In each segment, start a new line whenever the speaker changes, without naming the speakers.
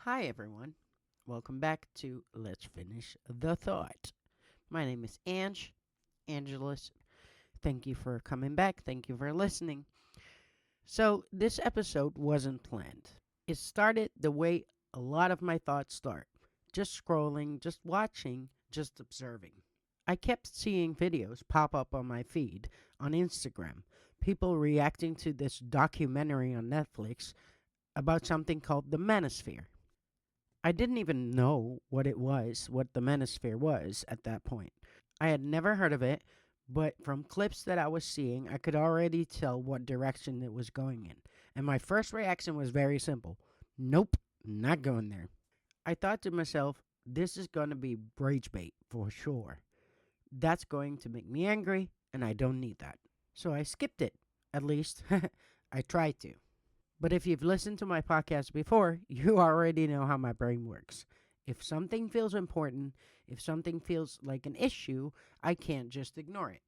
Hi, everyone. Welcome back to Let's Finish the Thought. My name is Angelus. Thank you for coming back. Thank you for listening. So, this episode wasn't planned. It started the way a lot of my thoughts start, just scrolling, just watching, just observing. I kept seeing videos pop up on my feed on Instagram, people reacting to this documentary on Netflix about something called the Manosphere. I didn't even know what the Manosphere was at that point. I had never heard of it, but from clips that I was seeing, I could already tell what direction it was going in. And my first reaction was very simple: nope, not going there. I thought to myself, this is going to be rage bait for sure. That's going to make me angry, and I don't need that. So I skipped it. At least, I tried to. But if you've listened to my podcast before, you already know how my brain works. If something feels important, if something feels like an issue, I can't just ignore it.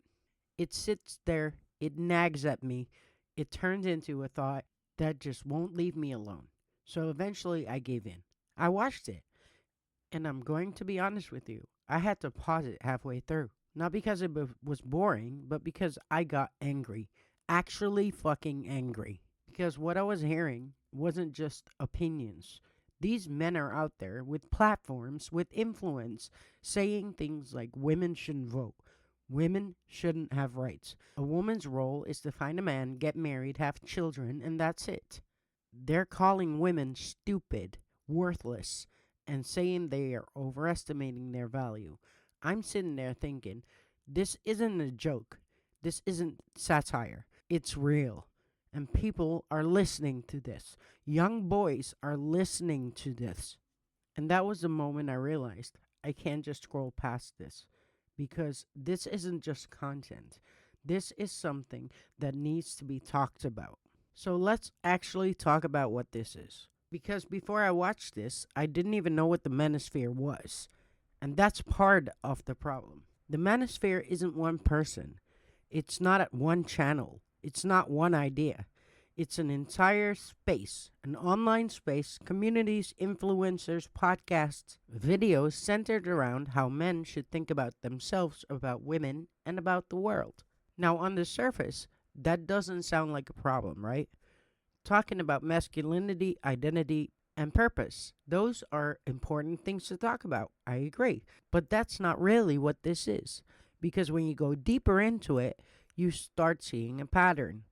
It sits there, it nags at me, it turns into a thought that just won't leave me alone. So eventually I gave in. I watched it, and I'm going to be honest with you. I had to pause it halfway through. Not because was boring, but because I got angry. Actually fucking angry. Because what I was hearing wasn't just opinions. These men are out there with platforms, with influence, saying things like women shouldn't vote. Women shouldn't have rights. A woman's role is to find a man, get married, have children, and that's it. They're calling women stupid, worthless, and saying they are overestimating their value. I'm sitting there thinking, this isn't a joke. This isn't satire. It's real. And people are listening to this. Young boys are listening to this. And that was the moment I realized I can't just scroll past this because this isn't just content. This is something that needs to be talked about. So let's actually talk about what this is. Because before I watched this, I didn't even know what the Manosphere was. And that's part of the problem. The Manosphere isn't one person, it's not at one channel, it's not one idea. It's an entire space, an online space, communities, influencers, podcasts, videos centered around how men should think about themselves, about women, and about the world. Now, on the surface, that doesn't sound like a problem, right? Talking about masculinity, identity, and purpose. Those are important things to talk about. I agree. But that's not really what this is. Because when you go deeper into it, you start seeing a pattern.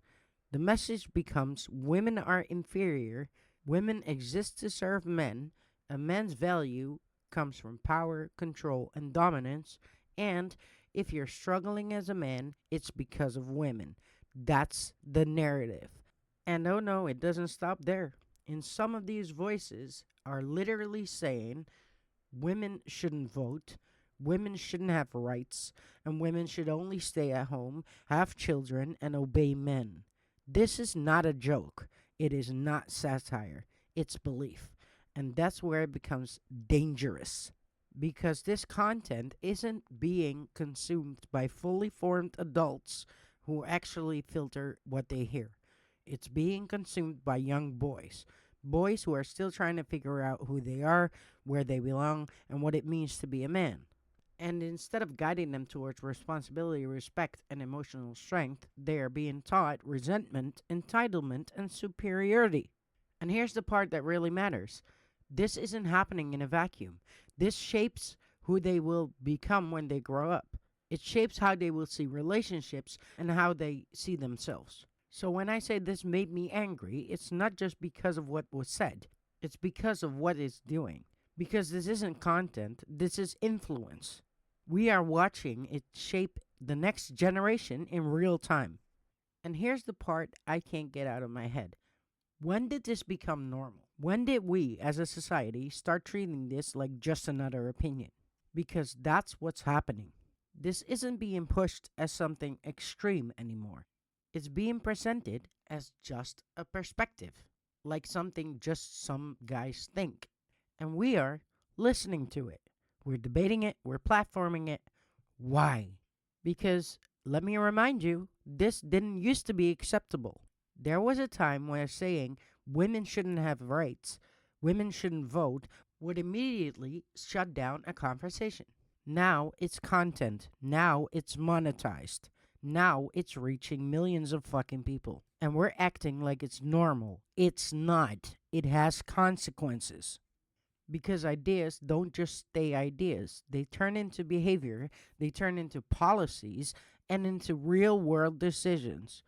The message becomes women are inferior, women exist to serve men, a man's value comes from power, control, and dominance, and if you're struggling as a man, it's because of women. That's the narrative. And oh no, it doesn't stop there. In some of these voices are literally saying women shouldn't vote, women shouldn't have rights, and women should only stay at home, have children, and obey men. This is not a joke. It is not satire. It's belief. And that's where it becomes dangerous. Because this content isn't being consumed by fully formed adults who actually filter what they hear. It's being consumed by young boys. Boys who are still trying to figure out who they are, where they belong, and what it means to be a man. And instead of guiding them towards responsibility, respect, and emotional strength, they are being taught resentment, entitlement, and superiority. And here's the part that really matters: this isn't happening in a vacuum. This shapes who they will become when they grow up. It shapes how they will see relationships and how they see themselves. So when I say this made me angry, it's not just because of what was said, it's because of what it's doing. Because this isn't content, this is influence. We are watching it shape the next generation in real time. And here's the part I can't get out of my head. When did this become normal? When did we, as a society, start treating this like just another opinion? Because that's what's happening. This isn't being pushed as something extreme anymore. It's being presented as just a perspective, like something just some guys think. And we are listening to it. We're debating it, we're platforming it. Why? Because, let me remind you, this didn't used to be acceptable. There was a time where saying women shouldn't have rights women shouldn't vote would immediately shut down a conversation. Now it's content. Now it's monetized. Now it's reaching millions of fucking people. And we're acting like it's normal. It's not. It has consequences. Because ideas don't just stay ideas, they turn into behavior, they turn into policies, and into real world decisions.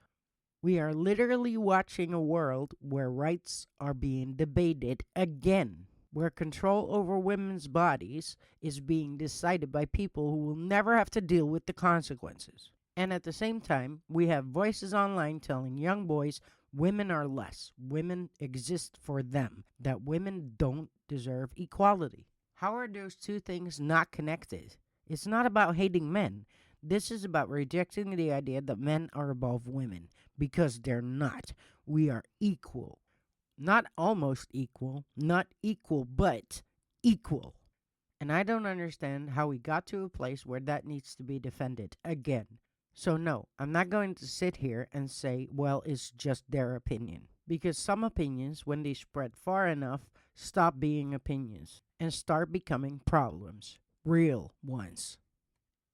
We are literally watching a world where rights are being debated again, where control over women's bodies is being decided by people who will never have to deal with the consequences. And at the same time, we have voices online telling young boys women are less, women exist for them, that women don't deserve equality. How are those two things not connected? It's not about hating men. This is about rejecting the idea that men are above women, because they're not. We are equal. Not almost equal, not equal, but equal. And I don't understand how we got to a place where that needs to be defended again. So, no, I'm not going to sit here and say, well, it's just their opinion. Because some opinions, when they spread far enough, stop being opinions and start becoming problems. Real ones.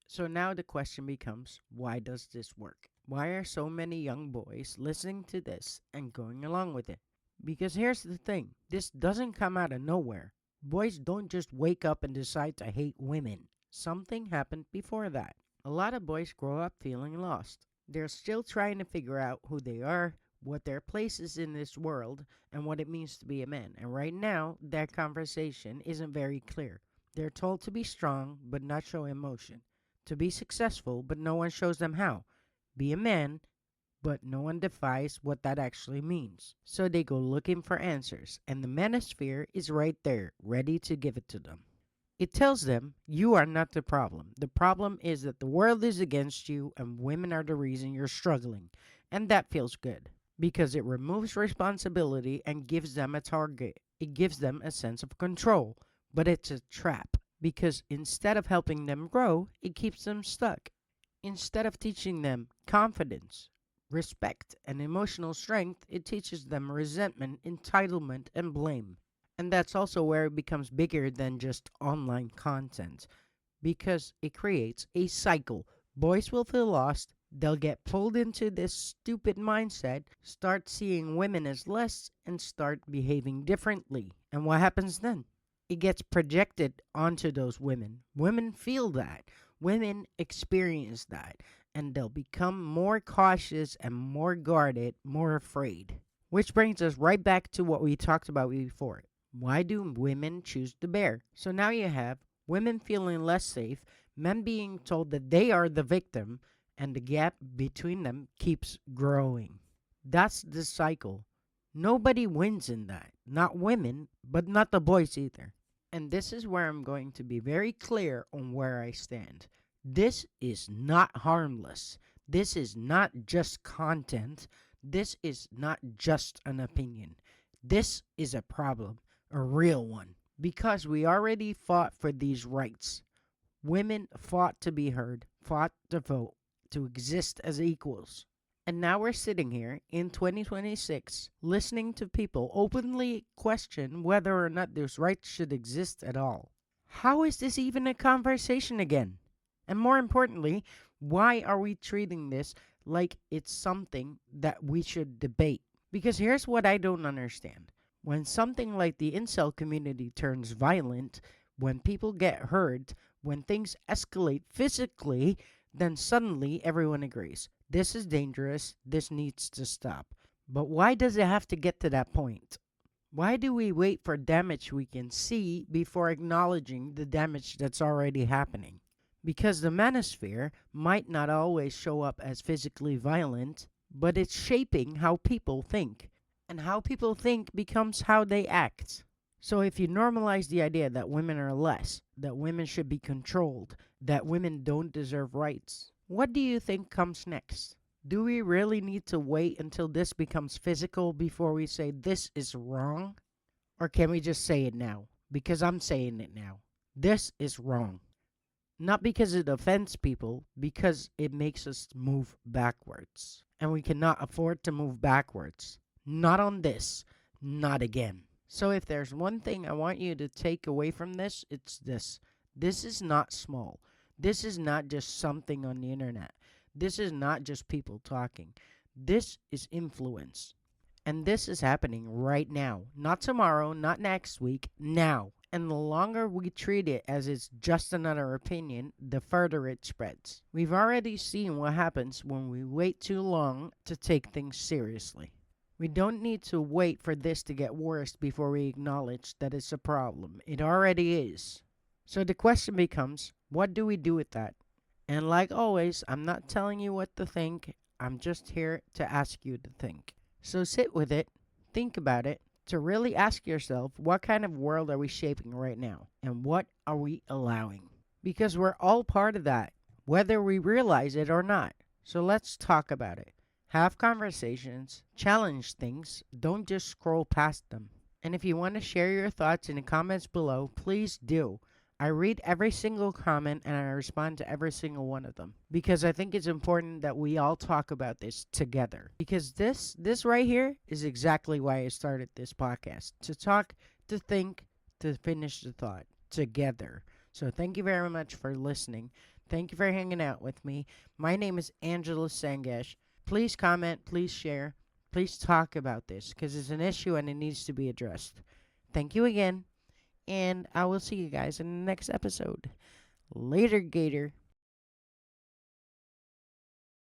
So now the question becomes, why does this work? Why are so many young boys listening to this and going along with it? Because here's the thing, this doesn't come out of nowhere. Boys don't just wake up and decide to hate women. Something happened before that. A lot of boys grow up feeling lost. They're still trying to figure out who they are, what their place is in this world, and what it means to be a man. And right now, that conversation isn't very clear. They're told to be strong, but not show emotion. To be successful, but no one shows them how. Be a man, but no one defines what that actually means. So they go looking for answers, and the Manosphere is right there, ready to give it to them. It tells them, you are not the problem. The problem is that the world is against you and women are the reason you're struggling. And that feels good because it removes responsibility and gives them a target. It gives them a sense of control. But it's a trap because instead of helping them grow, it keeps them stuck. Instead of teaching them confidence, respect, and emotional strength, it teaches them resentment, entitlement, and blame. And that's also where it becomes bigger than just online content because it creates a cycle. Boys will feel lost, they'll get pulled into this stupid mindset, start seeing women as less, and start behaving differently. And what happens then? It gets projected onto those women. Women feel that, women experience that, and they'll become more cautious and more guarded, more afraid. Which brings us right back to what we talked about before. Why do women choose the bear? So now you have women feeling less safe, men being told that they are the victim, and the gap between them keeps growing. That's the cycle. Nobody wins in that. Not women, but not the boys either. And this is where I'm going to be very clear on where I stand. This is not harmless. This is not just content. This is not just an opinion. This is a problem. A real one. Because we already fought for these rights. Women fought to be heard, fought to vote, to exist as equals. And now we're sitting here in 2026 listening to people openly question whether or not those rights should exist at all. How is this even a conversation again? And more importantly, why are we treating this like it's something that we should debate? Because here's what I don't understand. When something like the incel community turns violent, when people get hurt, when things escalate physically, then suddenly everyone agrees. This is dangerous. This needs to stop. But why does it have to get to that point? Why do we wait for damage we can see before acknowledging the damage that's already happening? Because the manosphere might not always show up as physically violent, but it's shaping how people think. And how people think becomes how they act. So if you normalize the idea that women are less, that women should be controlled, that women don't deserve rights, what do you think comes next? Do we really need to wait until this becomes physical before we say this is wrong? Or can we just say it now? Because I'm saying it now. This is wrong. Not because it offends people, because it makes us move backwards. And we cannot afford to move backwards. Not on this. Not again. So if there's one thing I want you to take away from this, it's this. This is not small. This is not just something on the internet. This is not just people talking. This is influence. And this is happening right now. Not tomorrow, not next week, now. And the longer we treat it as it's just another opinion, the further it spreads. We've already seen what happens when we wait too long to take things seriously. We don't need to wait for this to get worse before we acknowledge that it's a problem. It already is. So the question becomes, what do we do with that? And like always, I'm not telling you what to think. I'm just here to ask you to think. So sit with it, think about it, to really ask yourself, what kind of world are we shaping right now? And what are we allowing? Because we're all part of that, whether we realize it or not. So let's talk about it. Have conversations, challenge things, don't just scroll past them. And if you want to share your thoughts in the comments below, please do. I read every single comment and I respond to every single one of them because I think it's important that we all talk about this together. Because this right here is exactly why I started this podcast, to talk, to think, to finish the thought together. So thank you very much for listening. Thank you for hanging out with me. My name is Angelus Sangesh. Please comment, please share, please talk about this because it's an issue and it needs to be addressed. Thank you again, and I will see you guys in the next episode. Later, Gator.